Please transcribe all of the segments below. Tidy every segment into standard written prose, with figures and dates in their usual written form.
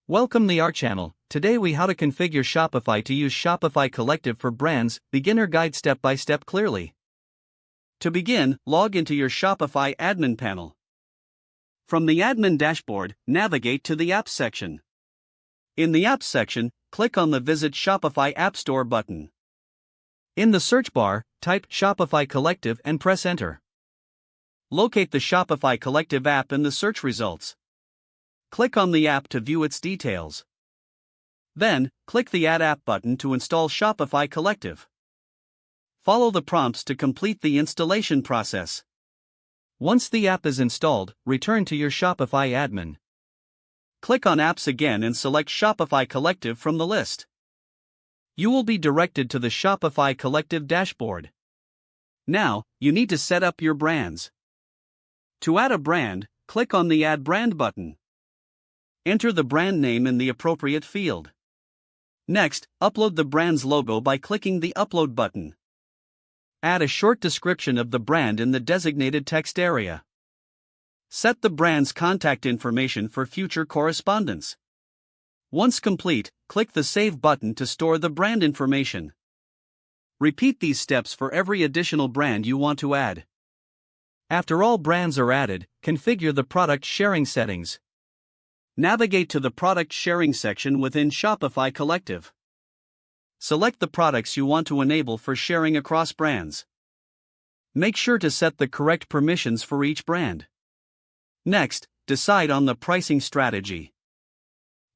Welcome to our channel. Today we how to configure Shopify to use Shopify Collective for brands, beginner guide step by step clearly. To begin, log into your Shopify admin panel. From the admin dashboard, navigate to the Apps section. In the Apps section, click on the Visit Shopify App Store button. In the search bar, type Shopify Collective and press Enter. Locate the Shopify Collective app in the search results. Click on the app to view its details. Then, click the Add App button to install Shopify Collective. Follow the prompts to complete the installation process. Once the app is installed, return to your Shopify admin. Click on Apps again and select Shopify Collective from the list. You will be directed to the Shopify Collective dashboard. Now, you need to set up your brands. To add a brand, click on the Add Brand button. Enter the brand name in the appropriate field. Next, upload the brand's logo by clicking the Upload button. Add a short description of the brand in the designated text area. Set the brand's contact information for future correspondence. Once complete, click the Save button to store the brand information. Repeat these steps for every additional brand you want to add. After all brands are added, configure the product sharing settings. Navigate to the Product Sharing section within Shopify Collective. Select the products you want to enable for sharing across brands. Make sure to set the correct permissions for each brand. Next, decide on the pricing strategy.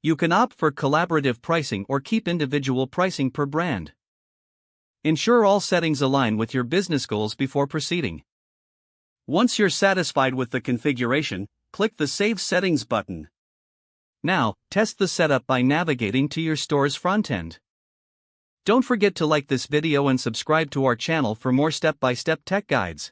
You can opt for collaborative pricing or keep individual pricing per brand. Ensure all settings align with your business goals before proceeding. Once you're satisfied with the configuration, click the Save Settings button. Now, test the setup by navigating to your store's front end. Don't forget to like this video and subscribe to our channel for more step-by-step tech guides.